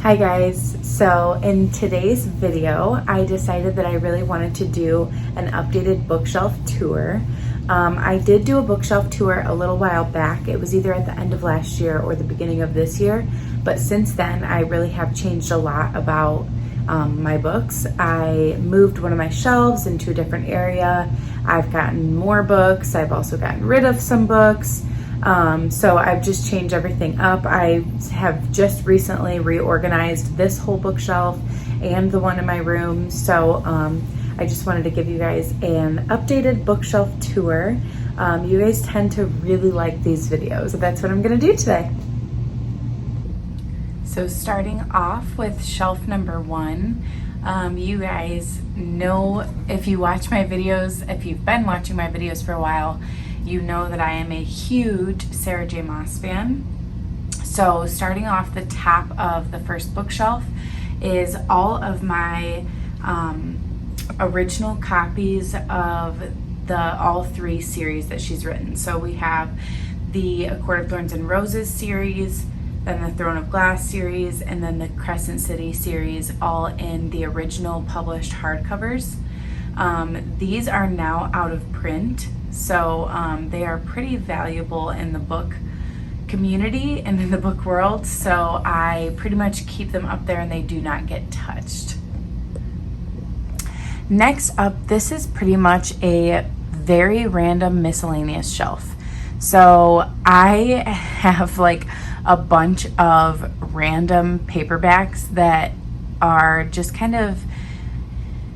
Hi guys, so in today's video I decided that I really wanted to do an updated bookshelf tour. I did do a bookshelf tour a little while back. It was either at the end of last year or the beginning of this year, but since then I really have changed a lot about my books. I moved one of my shelves into a different area. I've gotten more books. I've also gotten rid of some books. So I've just changed everything up. I have just recently reorganized this whole bookshelf and the one in my room. So I just wanted to give you guys an updated bookshelf tour. You guys tend to really like these videos, so that's what I'm gonna do today. So starting off with shelf number one, you guys know, if you watch my videos, if you've been watching my videos for a while, you know that I am a huge Sarah J. Maas fan. So starting off the top of the first bookshelf is all of my original copies of all three series that she's written. So we have the A Court of Thorns and Roses series, then the Throne of Glass series, and then the Crescent City series, all in the original published hardcovers. These are now out of print, so they are pretty valuable in the book community and in the book world, so I pretty much keep them up there and they do not get touched. Next up, this is pretty much a very random miscellaneous shelf. So I have like a bunch of random paperbacks that are just kind of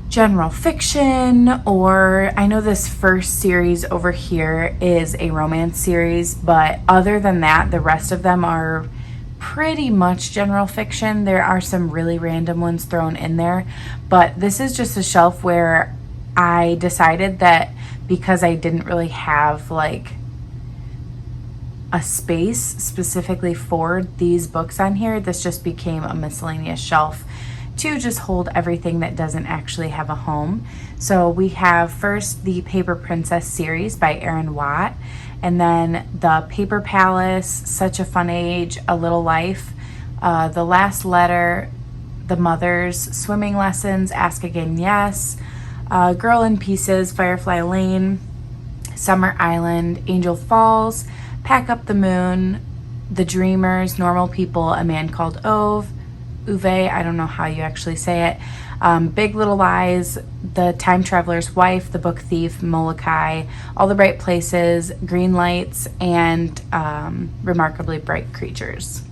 general fiction, or I know this first series over here is a romance series, but other than that, the rest of them are pretty much general fiction. There are some really random ones thrown in there, but this is just a shelf where I decided that because I didn't really have like a space specifically for these books on here, this just became a miscellaneous shelf to just hold everything that doesn't actually have a home. So we have first the Paper Princess series by Erin Watt, and then the Paper Palace, Such a Fun Age, A Little Life, The Last Letter, The Mothers, Swimming Lessons, Ask Again Yes, Girl in Pieces, Firefly Lane, Summer Island, Angel Falls, Pack Up the Moon, The Dreamers, Normal People, A Man Called Ove, I don't know how you actually say it, Big Little Lies, The Time Traveler's Wife, The Book Thief, Molokai, All the Bright Places, Green Lights, and Remarkably Bright Creatures.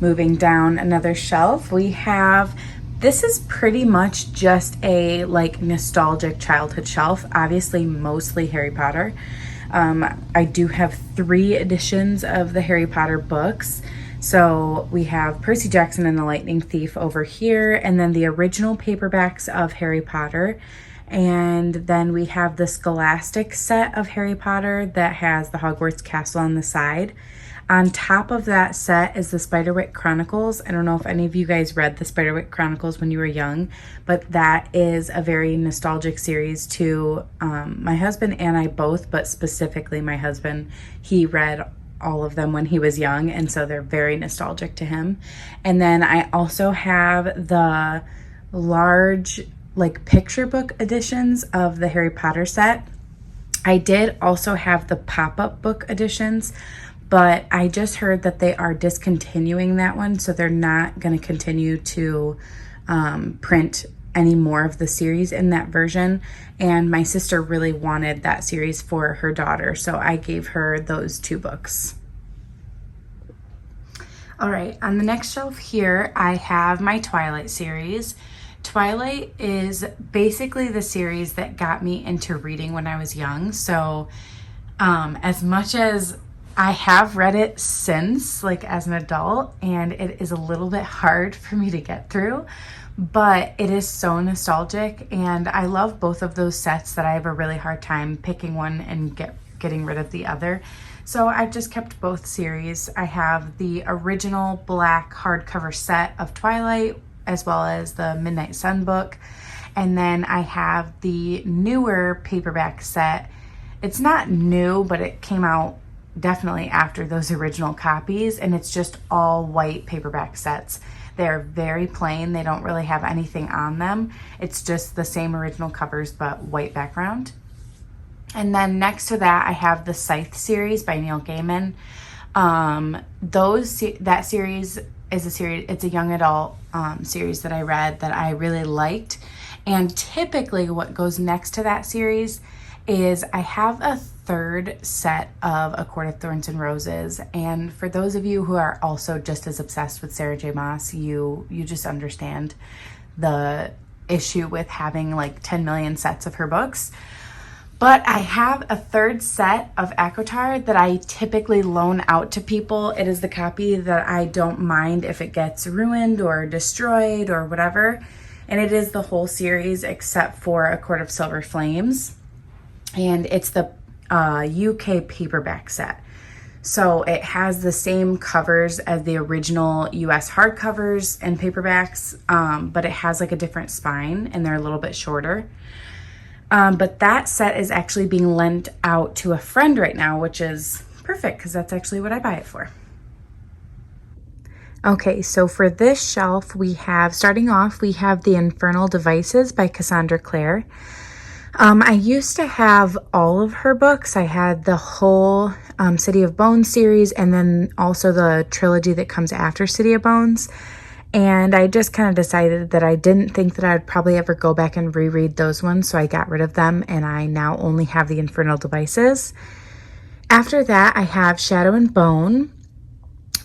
Moving down another shelf, we have, this is pretty much just a like nostalgic childhood shelf, obviously mostly Harry Potter. I do have 3 editions of the Harry Potter books. So we have Percy Jackson and the Lightning Thief over here, and then the original paperbacks of Harry Potter. And then we have the Scholastic set of Harry Potter that has the Hogwarts Castle on the side. On top of that set is the Spiderwick Chronicles. I don't know if any of you guys read the Spiderwick Chronicles when you were young, but that is a very nostalgic series to my husband and I both, but specifically my husband. He read all of them when he was young, and so they're very nostalgic to him. And then I also have the large like picture book editions of the Harry Potter set. I did also have the pop-up book editions, but I just heard that they are discontinuing that one, so they're not going to continue to print any more of the series in that version. And my sister really wanted that series for her daughter, so I gave her those 2 books. All right, on the next shelf here, I have my Twilight series. Twilight is basically the series that got me into reading when I was young. So as much as I have read it since, like as an adult, and it is a little bit hard for me to get through, but it is so nostalgic, and I love both of those sets that I have a really hard time picking one and getting rid of the other. So I've just kept both series. I have the original black hardcover set of Twilight, as well as the Midnight Sun book, and then I have the newer paperback set. It's not new, but it came out definitely after those original copies, and it's just all white paperback sets. They're very plain. They don't really have anything on them. It's just the same original covers but white background. And then next to that, I have the Scythe series by Neil Gaiman. That series is a series, it's a young adult series that I read that I really liked. And typically what goes next to that series is I have a third set of A Court of Thorns and Roses. And for those of you who are also just as obsessed with Sarah J. Maas, you just understand the issue with having like 10 million sets of her books. But I have a third set of ACOTAR that I typically loan out to people. It is the copy that I don't mind if it gets ruined or destroyed or whatever. And it is the whole series except for A Court of Silver Flames. And it's the UK paperback set. So it has the same covers as the original US hardcovers and paperbacks, but it has like a different spine and they're a little bit shorter. But that set is actually being lent out to a friend right now, which is perfect because that's actually what I buy it for. Okay, so for this shelf, starting off, we have The Infernal Devices by Cassandra Clare. I used to have all of her books. I had the whole City of Bones series and then also the trilogy that comes after City of Bones. And I just kind of decided that I didn't think that I'd probably ever go back and reread those ones, so I got rid of them, and I now only have The Infernal Devices. After that, I have Shadow and Bone.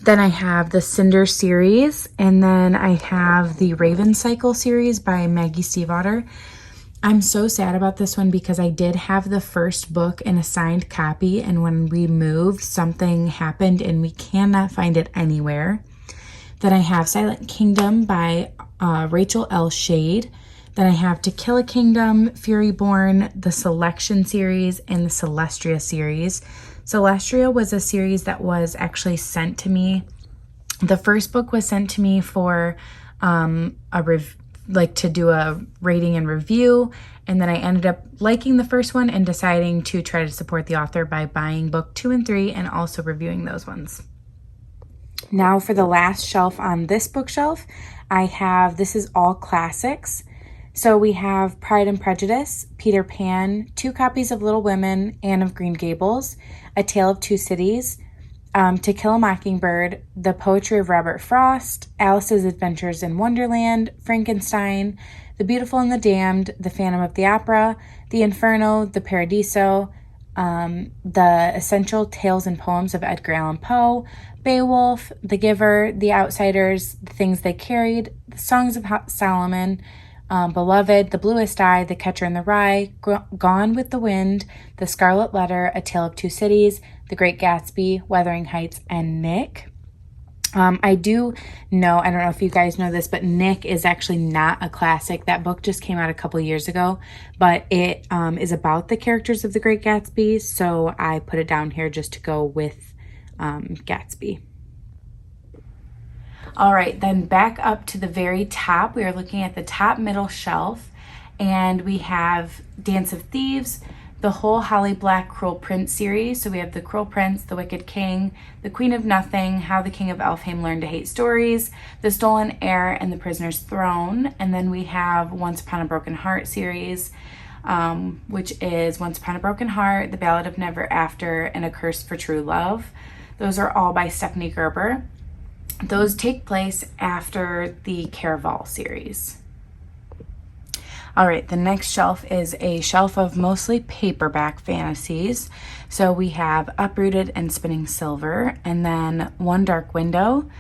Then I have the Cinder series, and then I have the Raven Cycle series by Maggie Stiefvater. I'm so sad about this one because I did have the first book in a signed copy, and when we moved, something happened and we cannot find it anywhere. Then I have Silent Kingdom by Rachel L. Shade. Then I have To Kill a Kingdom, Furyborn, the Selection series, and the Celestria series. Celestria was a series that was actually sent to me. The first book was sent to me for to do a rating and review, and then I ended up liking the first one and deciding to try to support the author by buying book 2 and 3 and also reviewing those ones. Now for the last shelf on this bookshelf, this is all classics. So we have Pride and Prejudice, Peter Pan, 2 copies of Little Women, Anne of Green Gables, A Tale of Two Cities, To Kill a Mockingbird, The Poetry of Robert Frost, Alice's Adventures in Wonderland, Frankenstein, The Beautiful and the Damned, The Phantom of the Opera, The Inferno, The Paradiso, The Essential Tales and Poems of Edgar Allan Poe, Beowulf, The Giver, The Outsiders, The Things They Carried, The Songs of Solomon, Beloved, The Bluest Eye, The Catcher in the Rye, Gone with the Wind, The Scarlet Letter, A Tale of Two Cities, The Great Gatsby, Wuthering Heights, and Nick. I do know, I don't know if you guys know this, but Nick is actually not a classic. That book just came out a couple years ago, but it is about the characters of The Great Gatsby, so I put it down here just to go with Gatsby. All right, then back up to the very top, we are looking at the top middle shelf, and we have Dance of Thieves, the whole Holly Black Cruel Prince series. So we have The Cruel Prince, The Wicked King, The Queen of Nothing, How the King of Elfhame Learned to Hate Stories, The Stolen Heir, and The Prisoner's Throne. And then we have Once Upon a Broken Heart series, which is Once Upon a Broken Heart, The Ballad of Never After, and A Curse for True Love. Those are all by Stephanie Gerber. Those take place after the Caraval series. All right, the next shelf is a shelf of mostly paperback fantasies. So we have Uprooted and Spinning Silver, and then One Dark Window,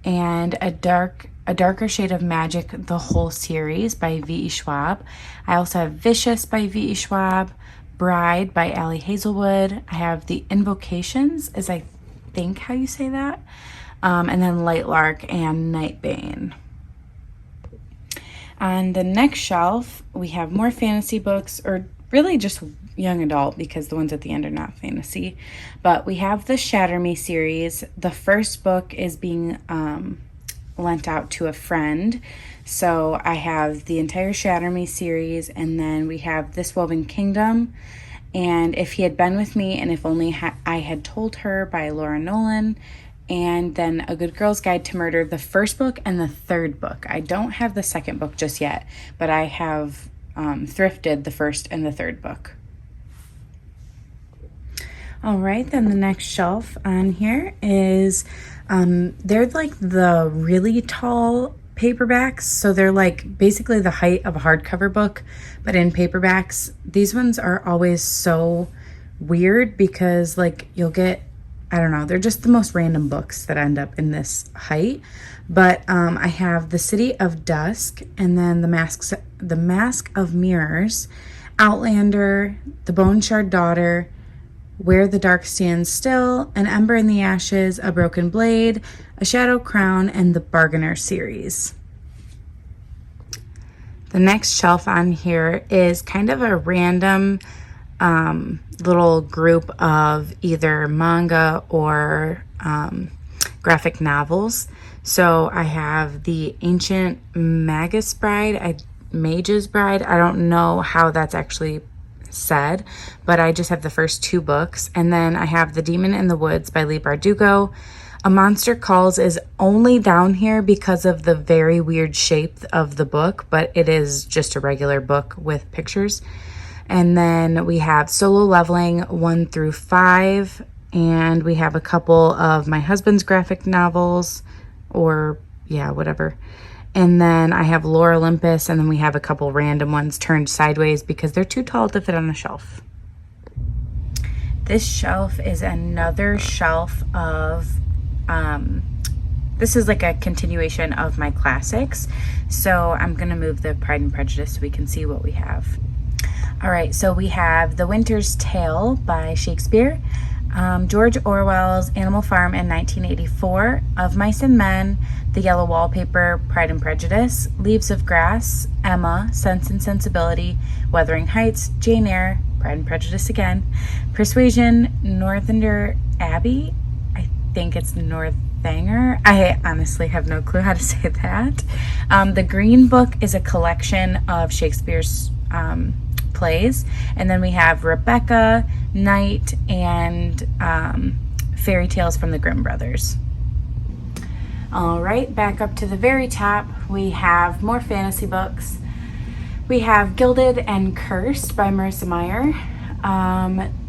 and a Darker Shade of Magic, the whole series by V.E. Schwab. I also have Vicious by V.E. Schwab, Bride by Allie Hazelwood. I have The Invocations, as I think how you say that, and then Lightlark and Nightbane. On the next shelf, we have more fantasy books, or really just young adult, because the ones at the end are not fantasy. But we have the Shatter Me series. The first book is being lent out to a friend. So I have the entire Shatter Me series, and then we have This Woven Kingdom, and If He Had Been With Me and If Only I Had Told Her by Laura Nolan, and then A Good Girl's Guide to Murder, the first book and the third book. I don't have the second book just yet, but I have thrifted the first and the third book. All right, then the next shelf on here is, they're like the really tall paperbacks. So they're like basically the height of a hardcover book, but in paperbacks. These ones are always so weird because like you'll get, I don't know, they're just the most random books that end up in this height. But I have The City of Dusk, and then The Mask of Mirrors, Outlander, The Bone Shard Daughter, Where the Dark Stands Still, An Ember in the Ashes, A Broken Blade, A Shadow Crown, and the Bargainer series. The next shelf on here is kind of a random little group of either manga or graphic novels. So I have The Ancient Magus Bride, Mage's Bride. I don't know how that's actually said, but I just have the first two books. And then I have The Demon in the Woods by Leigh Bardugo. A Monster Calls is only down here because of the very weird shape of the book, but it is just a regular book with pictures. And then we have Solo Leveling 1 through 5, and we have a couple of my husband's graphic novels, or yeah, whatever. And then I have Lore Olympus, and then we have a couple random ones turned sideways because they're too tall to fit on the shelf. This shelf is another shelf of, this is like a continuation of my classics. So I'm gonna move the Pride and Prejudice so we can see what we have. All right, so we have The Winter's Tale by Shakespeare, George Orwell's Animal Farm in 1984, Of Mice and Men, The Yellow Wallpaper, Pride and Prejudice, Leaves of Grass, Emma, Sense and Sensibility, Wuthering Heights, Jane Eyre, Pride and Prejudice again, Persuasion, Northanger Abbey, I think it's Northanger. I honestly have no clue how to say that. The Green Book is a collection of Shakespeare's plays. And then we have Rebecca, Night, and Fairy Tales from the Grimm Brothers. All right, back up to the very top, we have more fantasy books. We have Gilded and Cursed by Marissa Meyer,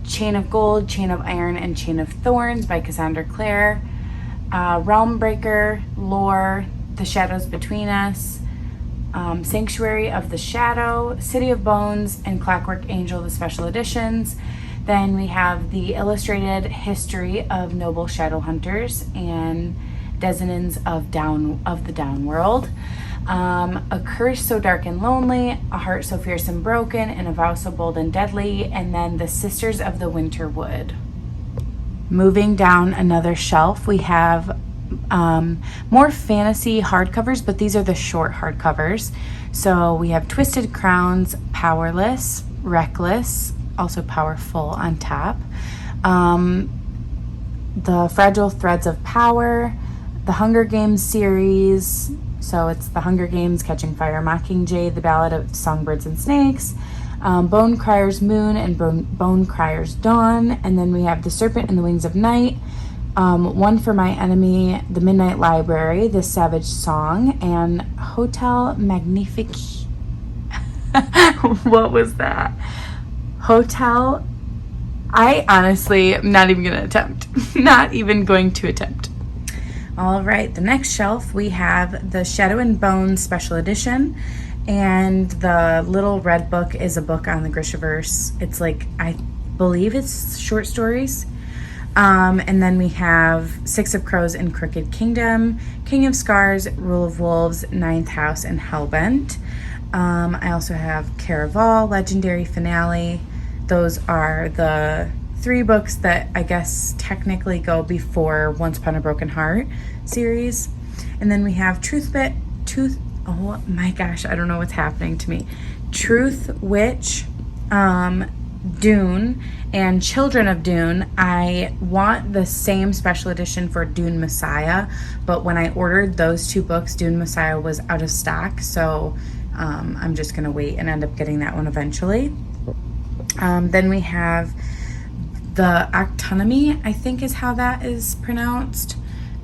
Chain of Gold, Chain of Iron, and Chain of Thorns by Cassandra Clare, Realm Breaker, Lore, The Shadows Between Us, Sanctuary of the Shadow, City of Bones, and Clockwork Angel, the special editions. Then we have the illustrated history of Noble Shadowhunters and Descendants of the Downworld. A Curse So Dark and Lonely, A Heart So Fierce and Broken, and A Vow So Bold and Deadly, and then The Sisters of the Winter Wood. Moving down another shelf, we have more fantasy hardcovers, but these are the short hardcovers. So we have Twisted Crowns, Powerless, Reckless, also Powerful on top, The Fragile Threads of Power, the Hunger Games series, so it's The Hunger Games, Catching Fire, Mockingjay, The Ballad of Songbirds and Snakes, Bone Crier's Moon, and Bone Crier's Dawn. And then we have The Serpent and the Wings of Night, One for My Enemy, The Midnight Library, The Savage Song, and Hotel Magnifique. What was that? Hotel. I honestly am not even going to attempt. Not even going to attempt. All right, the next shelf we have the Shadow and Bone special edition, and the little red book is a book on the Grishaverse. It's like, I believe it's short stories. And then we have Six of Crows and Crooked Kingdom, King of Scars, Rule of Wolves, Ninth House, and Hellbent. I also have Caraval, Legendary Finale. Those are the 3 books that I guess technically go before Once Upon a Broken Heart series. And then we have oh my gosh, I don't know what's happening to me. Truth Witch, Dune, and Children of Dune. I want the same special edition for Dune Messiah, but when I ordered those 2 books, Dune Messiah was out of stock, so I'm just gonna wait and end up getting that one eventually. Then we have the Autonomy, I think is how that is pronounced.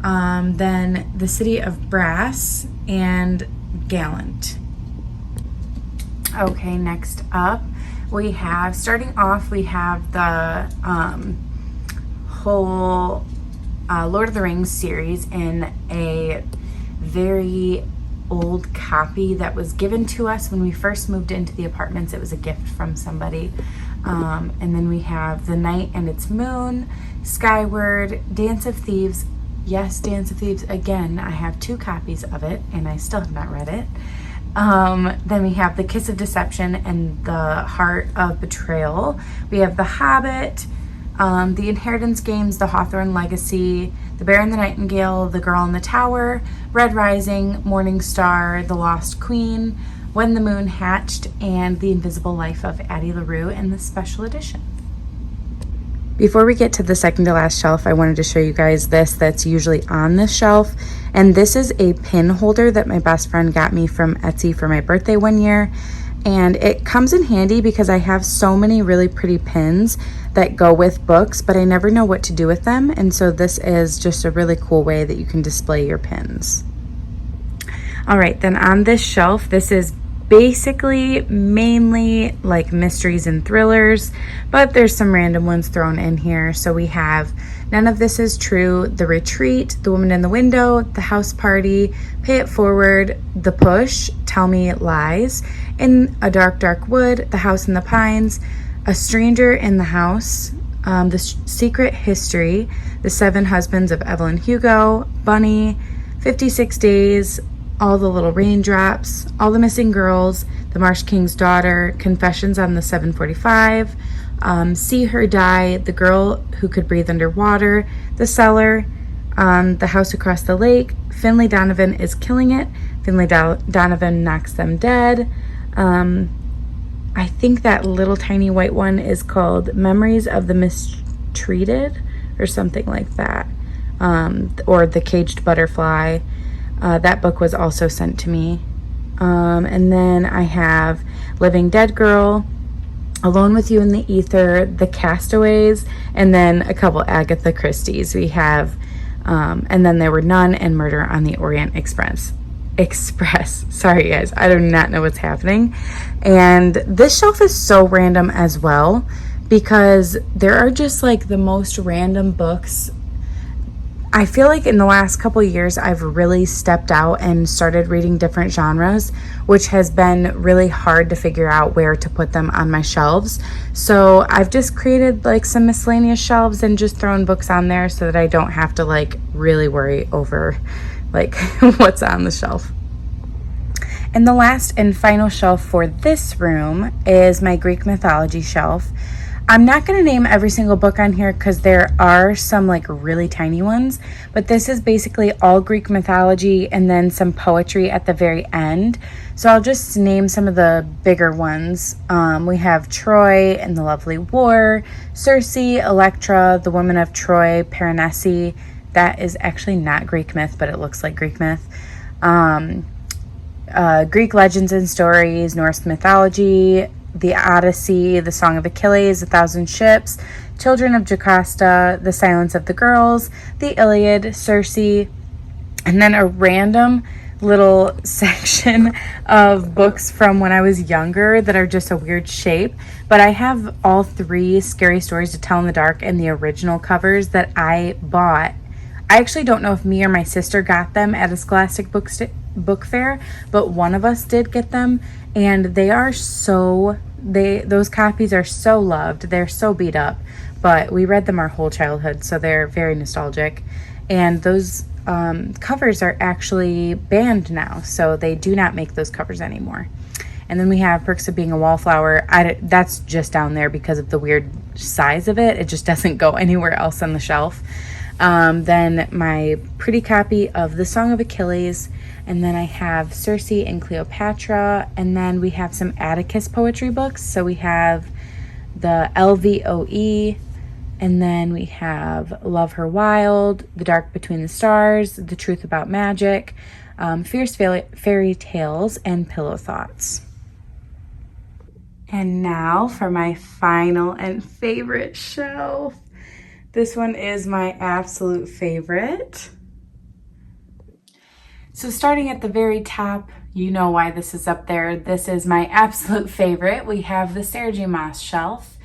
Then The City of Brass and Gallant. Okay, next up we have, starting off, we have the whole Lord of the Rings series in a very old copy that was given to us when we first moved into the apartments. It was a gift from somebody. And then we have The Night and Its Moon, Skyward, Dance of Thieves. Yes, Dance of Thieves. Again, I have 2 copies of it and I still have not read it. Then we have The Kiss of Deception and The Heart of Betrayal. We have The Hobbit, The Inheritance Games, The Hawthorne Legacy, The Bear and the Nightingale, The Girl in the Tower, Red Rising, Morning Star, The Lost Queen, When the Moon Hatched, and The Invisible Life of Addie LaRue in the special edition. Before we get to the second to last shelf, I wanted to show you guys this that's usually on this shelf. And this is a pin holder that my best friend got me from Etsy for my birthday one year. And it comes in handy because I have so many really pretty pins that go with books, but I never know what to do with them. And so this is just a really cool way that you can display your pins. All right, then on this shelf, this is basically mainly like mysteries and thrillers, but there's some random ones thrown in here. So we have None of This Is True, The Retreat, The Woman in the Window, The House Party, Pay It Forward, The Push, Tell Me Lies, In a Dark, Dark Wood, The House in the Pines, A Stranger in the House, The Secret History, The Seven Husbands of Evelyn Hugo, Bunny, 56 Days, All the Little Raindrops, All the Missing Girls, The Marsh King's Daughter, Confessions on the 745, See Her Die, The Girl Who Could Breathe Underwater, The Cellar, The House Across the Lake, Finlay Donovan Is Killing It, Finlay Donovan Knocks Them Dead. I think that little tiny white one is called Memories of the Mistreated or something like that, or The Caged Butterfly. That book was also sent to me. And then I have Living Dead Girl, Alone with You in the Ether, The Castaways, and then a couple Agatha Christie's. We have, and then there were None and Murder on the Orient Express. Sorry guys, I do not know what's happening. And this shelf is so random as well because there are just like the most random books. I feel like in the last couple years, I've really stepped out and started reading different genres, which has been really hard to figure out where to put them on my shelves. So I've just created like some miscellaneous shelves and just thrown books on there so that I don't have to like really worry over like what's on the shelf. And the last and final shelf for this room is my Greek mythology shelf. I'm not going to name every single book on here because there are some like really tiny ones, but this is basically all Greek mythology and then some poetry at the very end. So I'll just name some of the bigger ones. We have Troy and the Lovely War, Circe, Electra, the Women of Troy, Piranesi. That is actually not Greek myth, but it looks like Greek myth. Greek legends and stories, Norse mythology, the Odyssey, the Song of Achilles, A Thousand Ships, Children of Jocasta, The Silence of the Girls, the Iliad, Circe, and then a random little section of books from when I was younger that are just a weird shape. But I have all 3 Scary Stories to Tell in the Dark and the original covers that I bought. I actually don't know if me or my sister got them at a Scholastic book fair, but one of us did get them, and they are those copies are so loved. They're so beat up, but we read them our whole childhood, so they're very nostalgic. And those covers are actually banned now, so they do not make those covers anymore. And then we have Perks of Being a Wallflower. That's just down there because of the weird size of it. It just doesn't go anywhere else on the shelf. Then my pretty copy of The Song of Achilles, and then I have Circe and Cleopatra, and then we have some Atticus poetry books. So we have the LVOE, and then we have Love Her Wild, The Dark Between the Stars, The Truth About Magic, Fierce Fairy Tales, and Pillow Thoughts. And now for my final and favorite shelf. This one is my absolute favorite. So starting at the very top, you know why this is up there. This is my absolute favorite. We have the Sarah J. Maas shelf.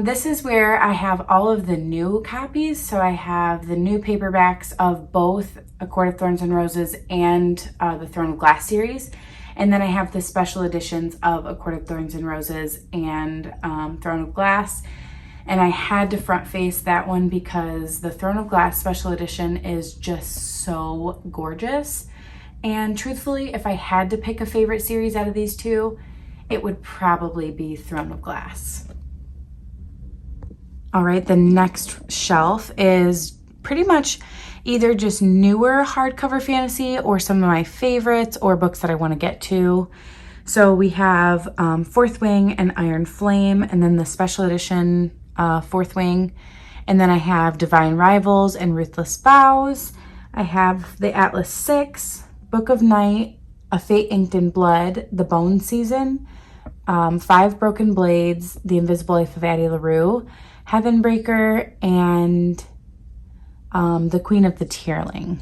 This is where I have all of the new copies. So I have the new paperbacks of both A Court of Thorns and Roses and the Throne of Glass series. And then I have the special editions of A Court of Thorns and Roses and Throne of Glass. And I had to front face that one because the Throne of Glass special edition is just so gorgeous. And truthfully, if I had to pick a favorite series out of these two, it would probably be Throne of Glass. All right, the next shelf is pretty much either just newer hardcover fantasy or some of my favorites or books that I want to get to. So we have Fourth Wing and Iron Flame, and then the special edition Fourth Wing. And then I have Divine Rivals and Ruthless Vows. I have the Atlas 6, Book of Night, A Fate Inked in Blood, The Bone Season, Five Broken Blades, The Invisible Life of Addie LaRue, Heavenbreaker, and The Queen of the Tearling.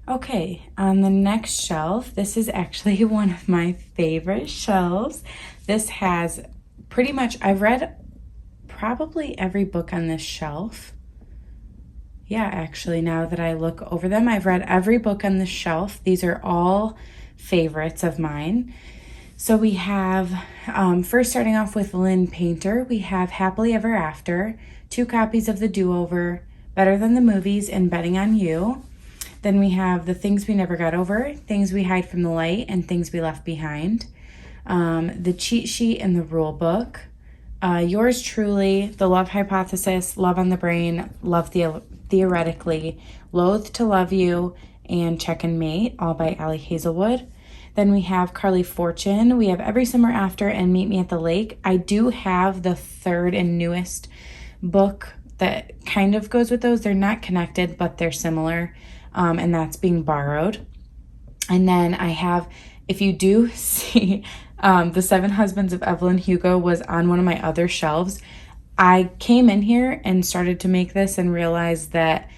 Okay, on the next shelf, this is actually one of my favorite shelves. This has pretty much, I've read probably every book on this shelf. Yeah, actually, now that I look over them, I've read every book on this shelf. These are all favorites of mine. So we have, first starting off with Lynn Painter, we have Happily Ever After, 2 copies of The Do-Over, Better Than the Movies, and Betting on You. Then we have The Things We Never Got Over, Things We Hide from the Light, and Things We Left Behind. The Cheat Sheet and the Rule Book. Yours Truly, The Love Hypothesis, Love on the Brain, Love Theoretically, Loath to Love You, and Check and Mate, all by Allie Hazelwood. Then we have Carly Fortune. We have Every Summer After and Meet Me at the Lake. I do have the third and newest book that kind of goes with those. They're not connected, but they're similar, and that's Being Borrowed. And then I have, if you do see, The Seven Husbands of Evelyn Hugo was on one of my other shelves. I came in here and started to make this and realized that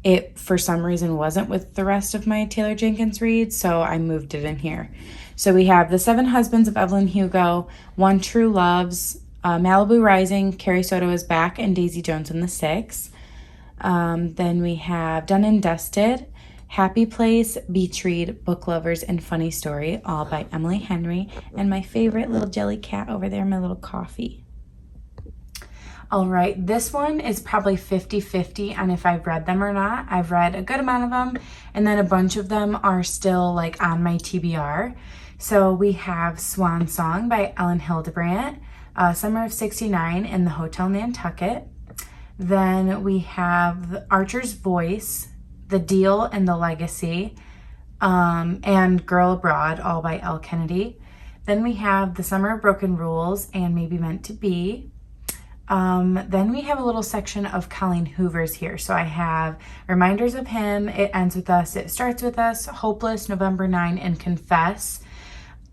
it, for some reason, wasn't with the rest of my Taylor Jenkins reads, so I moved it in here. So we have The Seven Husbands of Evelyn Hugo, One True Loves, Malibu Rising, Carrie Soto is Back, and Daisy Jones and the Six. Then we have Done and Dusted, Happy Place, Beach Read, Book Lovers, and Funny Story, all by Emily Henry. And my favorite little jelly cat over there, my little coffee. All right, this one is probably 50-50 on if I've read them or not. I've read a good amount of them, and then a bunch of them are still like on my TBR. So we have Swan Song by Ellen Hildebrandt, Summer of '69 and The Hotel Nantucket. Then we have The Archer's Voice, The Deal and the Legacy, and Girl Abroad, all by Elle Kennedy. Then we have The Summer of Broken Rules and Maybe Meant to Be. Then we have a little section of Colleen Hoover's here. So I have Reminders of Him, It Ends With Us, It Starts With Us, Hopeless, November 9, and Confess.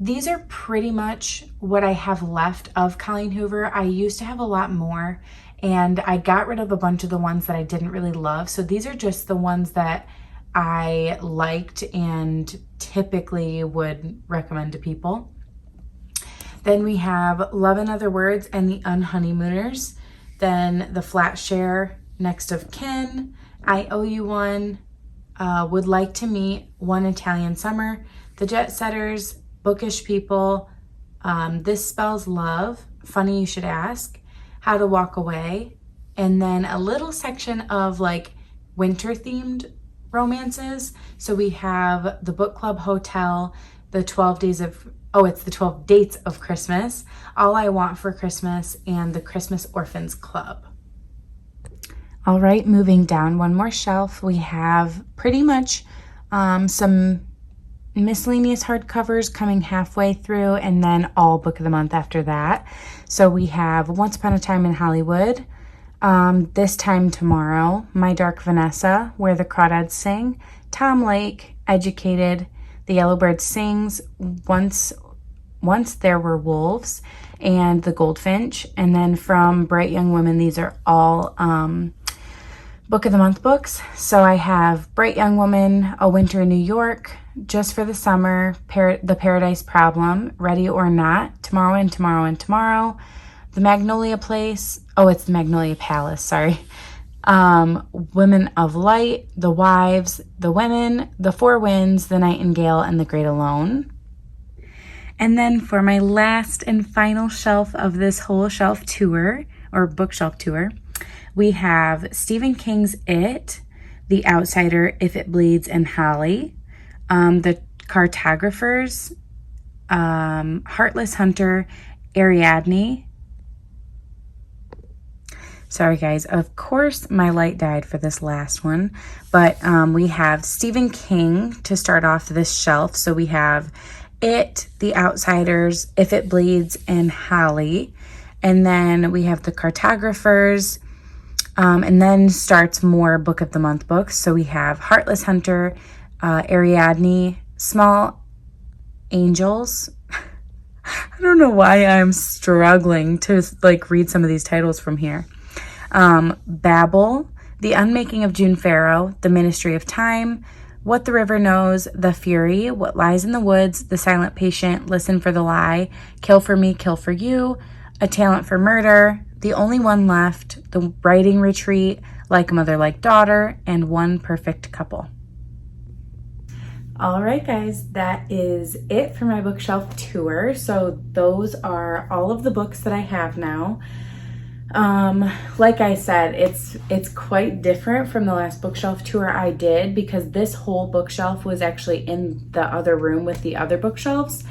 These are pretty much what I have left of Colleen Hoover. I used to have a lot more, and I got rid of a bunch of the ones that I didn't really love. So these are just the ones that I liked and typically would recommend to people. Then we have Love in Other Words and The Unhoneymooners. Then The Flat Share, Next of Kin, I Owe You One, Would Like to Meet, One Italian Summer, The Jet Setters, Bookish People, This Spells Love, Funny You Should Ask, How to Walk Away, and then a little section of like winter themed romances. So we have The Book Club Hotel, The 12 Days of, it's The 12 Dates of Christmas, All I Want for Christmas, and The Christmas Orphans Club. All right, moving down one more shelf, we have pretty much some miscellaneous hardcovers coming halfway through, and then all book of the month after that. So we have Once Upon a Time in Hollywood, This Time Tomorrow, My Dark Vanessa, Where the Crawdads Sing, Tom Lake, Educated, The Yellow Bird Sings, Once Once There Were Wolves and The Goldfinch. And then from Bright Young Women, these are all Book of the Month books. So I have Bright Young Woman, A Winter in New York, Just for the Summer, The Paradise Problem, Ready or Not, Tomorrow and Tomorrow and Tomorrow, The Magnolia Place, oh, it's the Magnolia Palace, sorry. Women of Light, The Wives, The Women, The Four Winds, The Nightingale, and The Great Alone. And then for my last and final shelf of this whole shelf tour, or bookshelf tour, we have Stephen King's It, The Outsider, If It Bleeds, and Holly, The Cartographers, Heartless Hunter, Ariadne. Sorry guys, of course my light died for this last one, but we have Stephen King to start off this shelf. So we have It, The Outsiders, If It Bleeds, and Holly. And then we have The Cartographers, and then starts more Book of the Month books. So we have Heartless Hunter, Ariadne, Small Angels. I don't know why I'm struggling to like read some of these titles from here. Babel, The Unmaking of June Farrow, The Ministry of Time, What the River Knows, The Fury, What Lies in the Woods, The Silent Patient, Listen for the Lie, Kill for Me, Kill for You, A Talent for Murder, The Only One Left, The Writing Retreat, Like a Mother, Like Daughter, and One Perfect Couple. All right, guys, that is it for my bookshelf tour. So those are all of the books that I have now. Like I said, it's quite different from the last bookshelf tour I did, because this whole bookshelf was actually in the other room with the other bookshelves,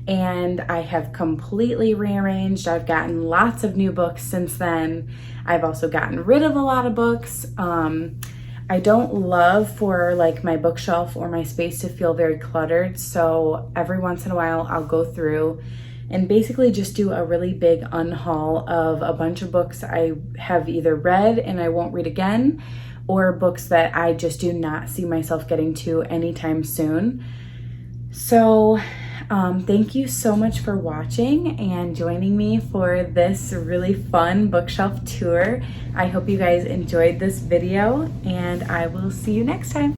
and I have completely rearranged. I've gotten lots of new books since then. I've also gotten rid of a lot of books. I don't love for like my bookshelf or my space to feel very cluttered, so every once in a while I'll go through and basically just do a really big unhaul of a bunch of books I have either read and I won't read again, or books that I just do not see myself getting to anytime soon. So thank you so much for watching and joining me for this really fun bookshelf tour. I hope you guys enjoyed this video, and I will see you next time.